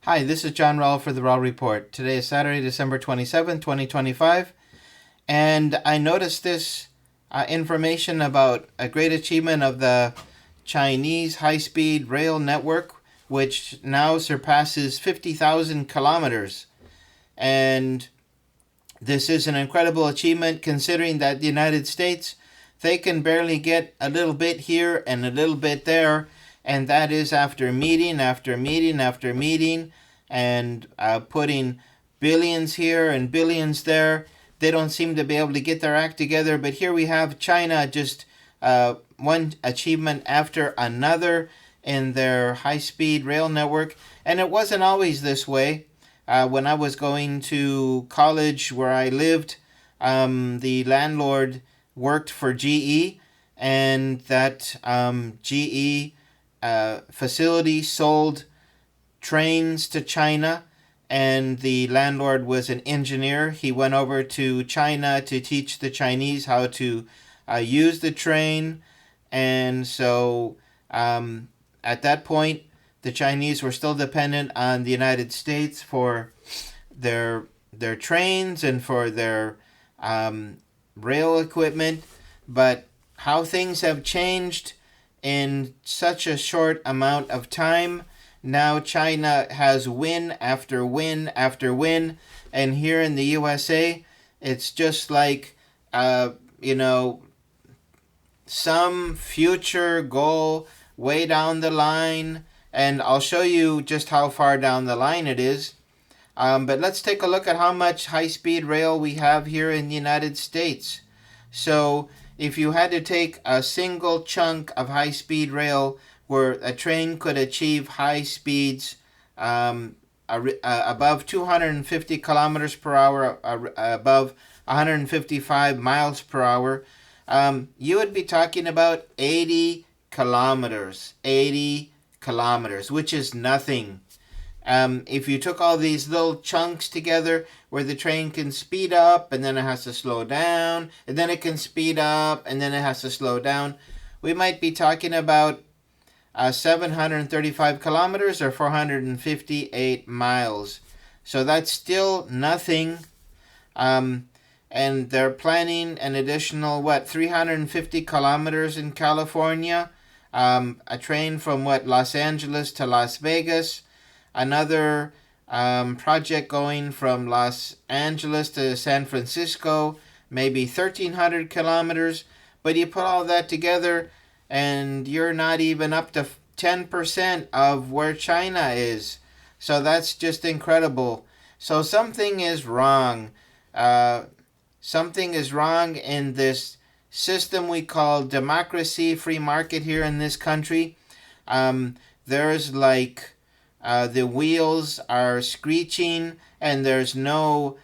Hi, this is John Rowell for the Rowell Report. Today is Saturday, December 27th, 2025, and I noticed this information about a great achievement of the Chinese high-speed rail network, which now surpasses 50,000 kilometers. And this is an incredible achievement considering that the United States, they can barely get a little bit here and a little bit there, and that is after meeting after meeting after meeting and putting billions here and billions there. They don't seem to be able to get their act together, but here we have China just one achievement after another in their high-speed rail network, and it wasn't always this way. When I was going to college where I lived, the landlord worked for GE, and that GE facility sold trains to China, and the landlord was an engineer. He went over to China to teach the Chinese how to use the train, and so at that point, the Chinese were still dependent on the United States for their trains and for their rail equipment. But how things have changed in such a short amount of time. Now China has win after win after win, and here in the USA, it's just like some future goal way down the line, and I'll show you just how far down the line it is. But let's take a look at how much high-speed rail we have here in the United States. So if you had to take a single chunk of high-speed rail where a train could achieve high speeds above 250 kilometers per hour, above 155 miles per hour, you would be talking about 80 kilometers, which is nothing. If you took all these little chunks together where the train can speed up and then it has to slow down, and then it can speed up and then it has to slow down, we might be talking about 735 kilometers or 458 miles. So that's still nothing. And they're planning an additional, 350 kilometers in California. A train from, Los Angeles to Las Vegas. Another project going from Los Angeles to San Francisco, maybe 1,300 kilometers. But you put all that together, and you're not even up to 10% of where China is. So that's just incredible. So something is wrong. Something is wrong in this system we call democracy, free market here in this country. There's the wheels are screeching, and there's no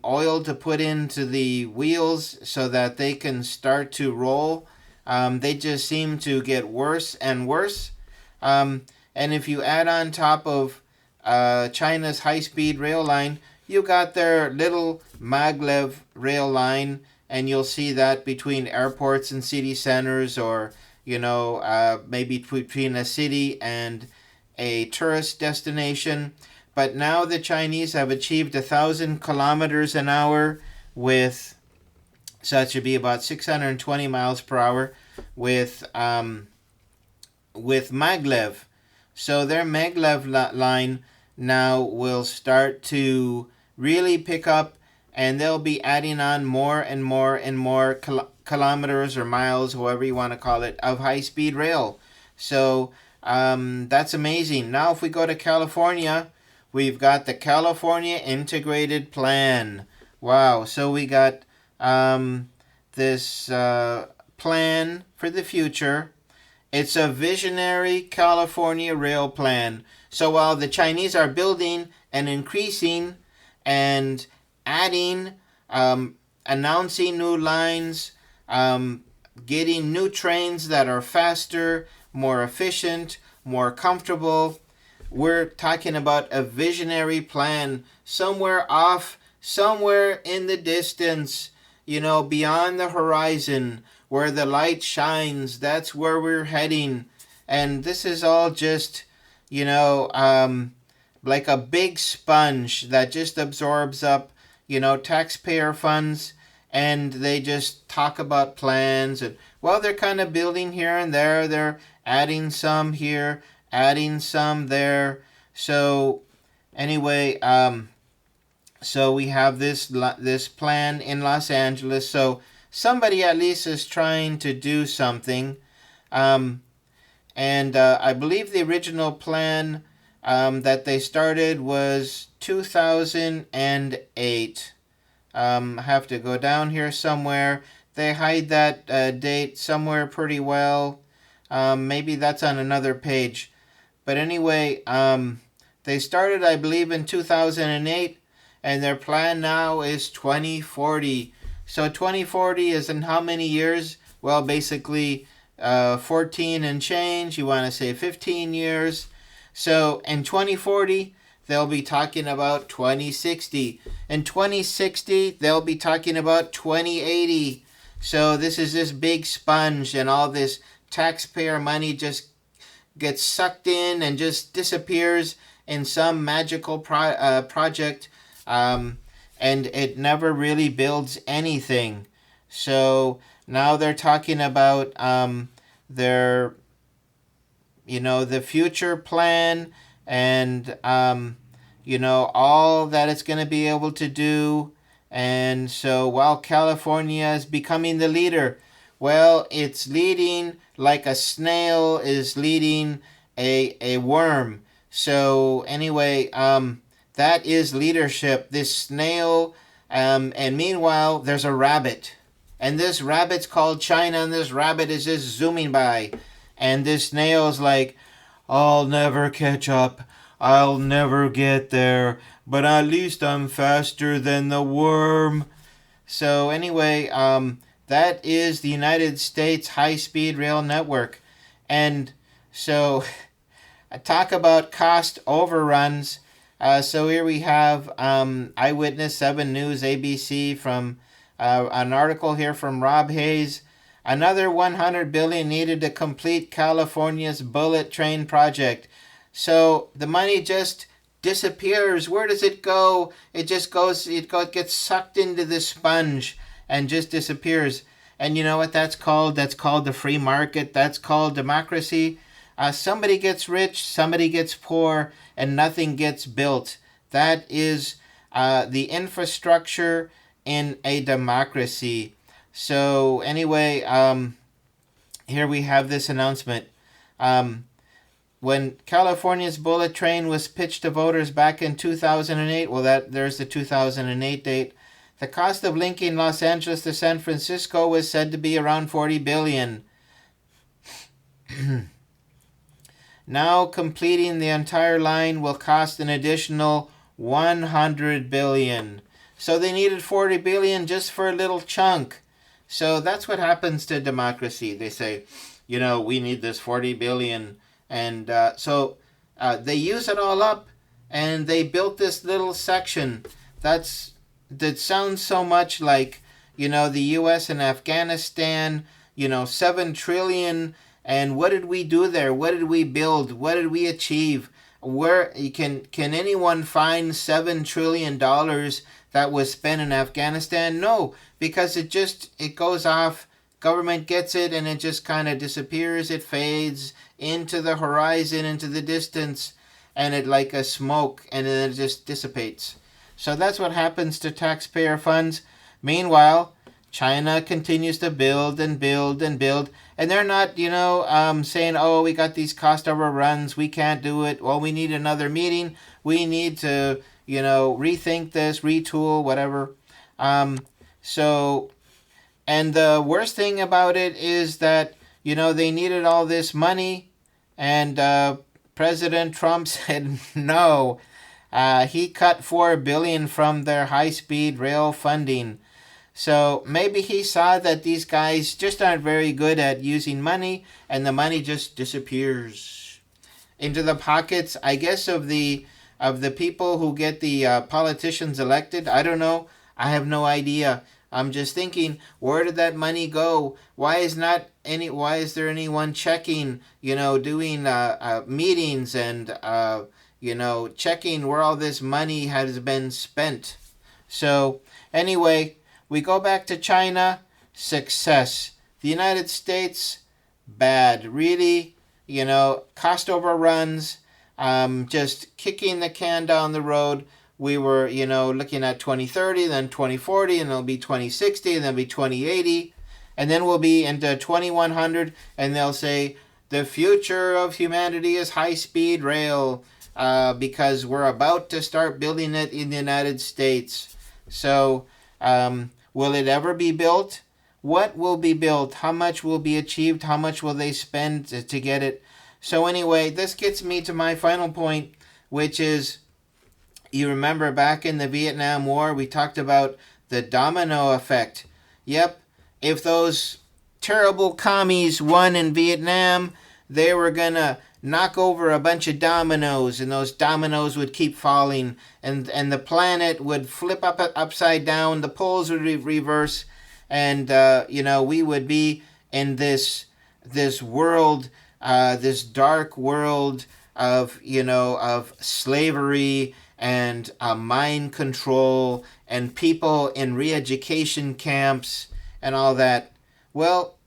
oil to put into the wheels so that they can start to roll. They just seem to get worse and worse. And if you add on top of China's high-speed rail line, you got their little magolev rail line, and you'll see that between airports and city centers, or maybe between a city and a tourist destination. But now the Chinese have achieved 1,000 kilometers an hour so that should be about 620 miles per hour with maglev. So their maglev line now will start to really pick up, and they'll be adding on more and more and more kilometers or miles, however you want to call it, of high-speed rail. So that's amazing. Now if we go to California, we've got the California Integrated Plan. Wow. So we got this plan for the future. It's a visionary California rail plan. So while the Chinese are building and increasing and adding, announcing new lines, getting new trains that are faster, more efficient, more comfortable, we're talking about a visionary plan somewhere in the distance, beyond the horizon, where the light shines. That's where we're heading. And this is all just, like a big sponge that just absorbs up, taxpayer funds, and they just talk about plans. And well, they're kind of building here and there. They're adding some here, adding some there. So anyway, so we have this plan in Los Angeles. So somebody at least is trying to do something. And I believe the original plan that they started was 2008. I have to go down here somewhere. They hide that date somewhere pretty well. Maybe that's on another page. But anyway, they started, I believe, in 2008, and their plan now is 2040. So 2040 is in how many years? Well, basically 14 and change. You want to say 15 years. So in 2040, they'll be talking about 2060. In 2060, they'll be talking about 2080. So this is this big sponge, and all this taxpayer money just gets sucked in and just disappears in some magical project, and it never really builds anything. So now they're talking about their, the future plan, and all that it's going to be able to do. And so while California is becoming the leader, well, it's leading like a snail is leading a worm. So anyway, that is leadership, this snail. And meanwhile, there's a rabbit. And this rabbit's called China, and this rabbit is just zooming by. And this snail's like, I'll never catch up. I'll never get there. But at least I'm faster than the worm. So anyway, that is the United States high-speed rail network. And so talk about cost overruns. So here we have Eyewitness 7 News ABC from an article here from Rob Hayes. Another $100 billion needed to complete California's bullet train project. So the money just disappears. Where does it go? It just goes. Gets sucked into the sponge and just disappears. And you know what that's called? That's called the free market. That's called democracy. Somebody gets rich, somebody gets poor, and nothing gets built. That is the infrastructure in a democracy. So anyway, here we have this announcement. When California's bullet train was pitched to voters back in 2008, well, there's the 2008 date, the cost of linking Los Angeles to San Francisco was said to be around $40 billion. Now completing the entire line will cost an additional $100 billion. So they needed $40 billion just for a little chunk. So that's what happens to democracy. They say, we need this $40 billion. And so they use it all up, and they built this little section that sounds so much like, the U.S. and Afghanistan, $7 trillion. And what did we do there? What did we build? What did we achieve? Where can anyone find $7 trillion that was spent in Afghanistan? No, because it goes off. Government gets it, and it just kind of disappears. It fades into the horizon, into the distance, and it like a smoke, and then it just dissipates. So that's what happens to taxpayer funds. Meanwhile, China continues to build and build and build, and they're not, saying, oh, we got these cost overruns, we can't do it, well, we need another meeting, we need to, rethink this, retool, whatever. And the worst thing about it is that, they needed all this money, and President Trump said no. He cut $4 billion from their high-speed rail funding. So maybe he saw that these guys just aren't very good at using money, and the money just disappears into the pockets, I guess, of the people who get the politicians elected. I don't know. I have no idea. I'm just thinking, where did that money go? Why is there anyone checking, doing meetings and checking where all this money has been spent. So anyway, we go back to China, success. The United States, bad. Really, cost overruns, just kicking the can down the road. We were, looking at 2030, then 2040, and it'll be 2060, and then it'll be 2080. And then we'll be into 2100, and they'll say, the future of humanity is high-speed rail, because we're about to start building it in the United States. So, will it ever be built? What will be built? How much will be achieved? How much will they spend to get it? So anyway, this gets me to my final point, which is, you remember back in the Vietnam War, we talked about the domino effect. Yep, if those terrible commies won in Vietnam, they were going to knock over a bunch of dominoes, and those dominoes would keep falling, and the planet would flip upside down, the poles would reverse, and we would be in this world, this dark world of slavery and mind control and people in re-education camps and all that. Well,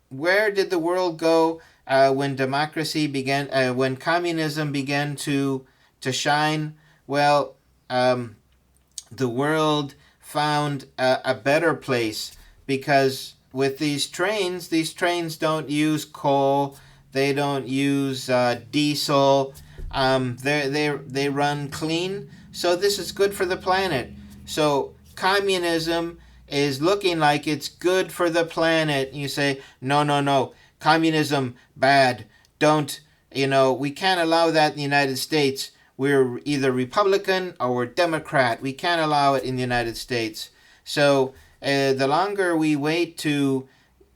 where did the world go when democracy began, when communism began to shine? Well, the world found a better place, because with these trains don't use coal, they don't use diesel, they run clean, so this is good for the planet. So communism is looking like it's good for the planet. You say, no, communism, bad. Don't, we can't allow that in the United States. We're either Republican or we're Democrat. We can't allow it in the United States. So the longer we wait to,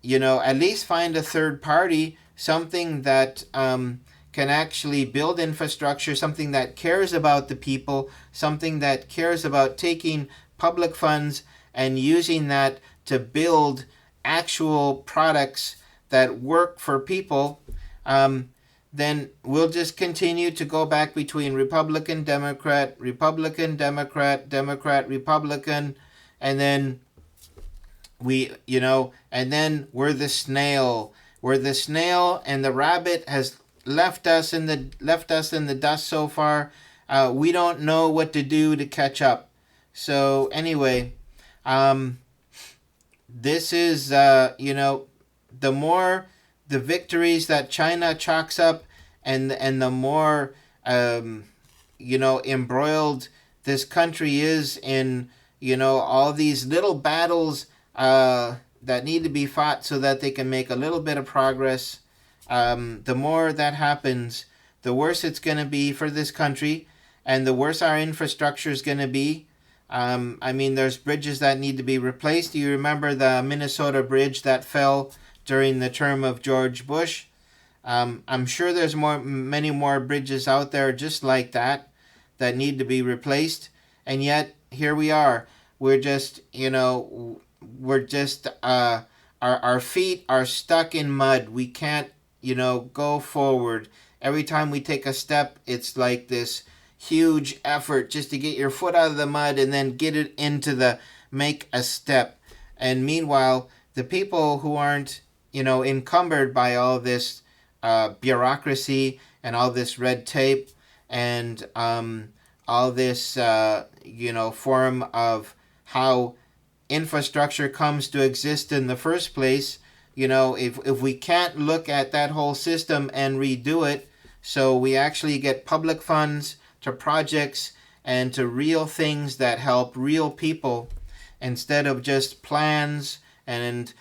at least find a third party, something that can actually build infrastructure, something that cares about the people, something that cares about taking public funds and using that to build actual products that work for people, then we'll just continue to go back between Republican, Democrat, Republican, Democrat, Democrat, Republican, and then and then we're the snail. We're the snail, and the rabbit has left us in the dust so far. We don't know what to do to catch up. So anyway, this is the more the victories that China chalks up, and the more embroiled this country is in all these little battles that need to be fought so that they can make a little bit of progress. The more that happens, the worse it's going to be for this country, and the worse our infrastructure is going to be. There's bridges that need to be replaced. Do you remember the Minnesota bridge that fell during the term of George Bush? I'm sure there's many more bridges out there just like that need to be replaced. And yet, here we are. We're just, our feet are stuck in mud. We can't, go forward. Every time we take a step, it's like this huge effort just to get your foot out of the mud and then get it make a step. And meanwhile, the people who aren't, encumbered by all this bureaucracy and all this red tape and all this, form of how infrastructure comes to exist in the first place, if we can't look at that whole system and redo it, so we actually get public funds to projects and to real things that help real people, instead of just plans and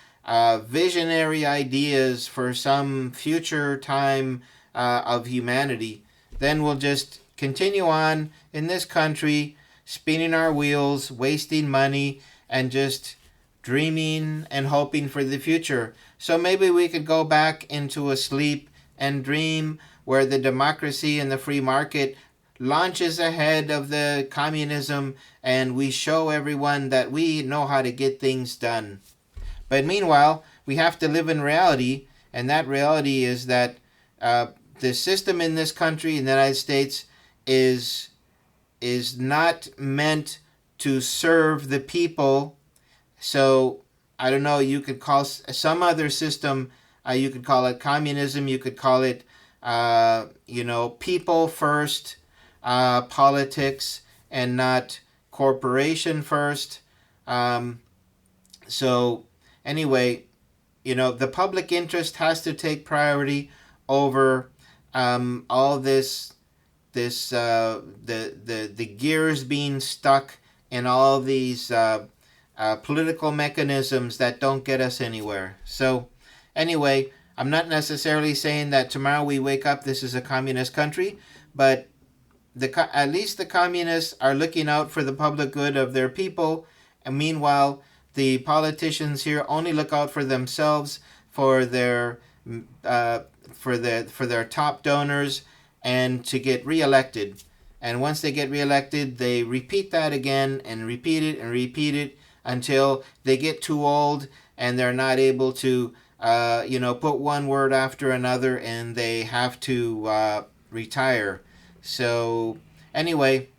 visionary ideas for some future time of humanity, then we'll just continue on in this country, spinning our wheels, wasting money, and just dreaming and hoping for the future. So maybe we could go back into a sleep and dream where the democracy and the free market launches ahead of the communism, and we show everyone that we know how to get things done. But meanwhile, we have to live in reality, and that reality is that the system in this country, in the United States, is not meant to serve the people. So I don't know, you could call some other system, you could call it communism, you could call it people first politics, and not corporation first. So anyway, the public interest has to take priority over all the gears being stuck in all these political mechanisms that don't get us anywhere. So anyway, I'm not necessarily saying that tomorrow we wake up, this is a communist country, but at least the communists are looking out for the public good of their people, and meanwhile the politicians here only look out for themselves, for their top donors, and to get reelected. And once they get reelected, they repeat that again and repeat it until they get too old and they're not able to put one word after another, and they have to retire. So anyway,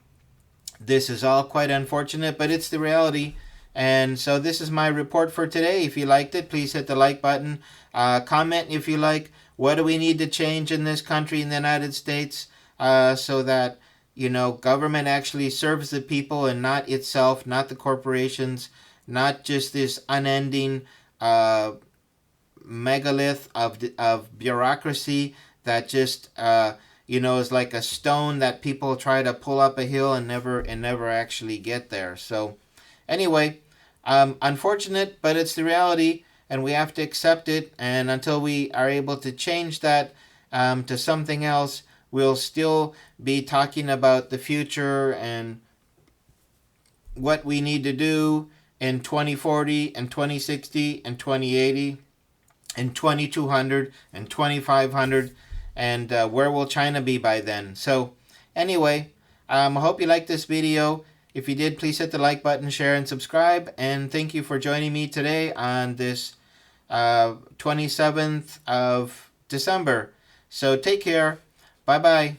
this is all quite unfortunate, but it's the reality. And so this is my report for today. If you liked it, please hit the like button. Comment if you like. What do we need to change in this country, in the United States, so that government actually serves the people and not itself, not the corporations, not just this unending megalith of bureaucracy that just is like a stone that people try to pull up a hill and never actually get there. So anyway, unfortunate, but it's the reality, and we have to accept it. And until we are able to change that to something else, we'll still be talking about the future and what we need to do in 2040 and 2060 and 2080 and 2200 and 2500, and where will China be by then. So anyway, I hope you liked this video. If you did, please hit the like button, share, and subscribe. And thank you for joining me today on this 27th of December. So take care. Bye-bye.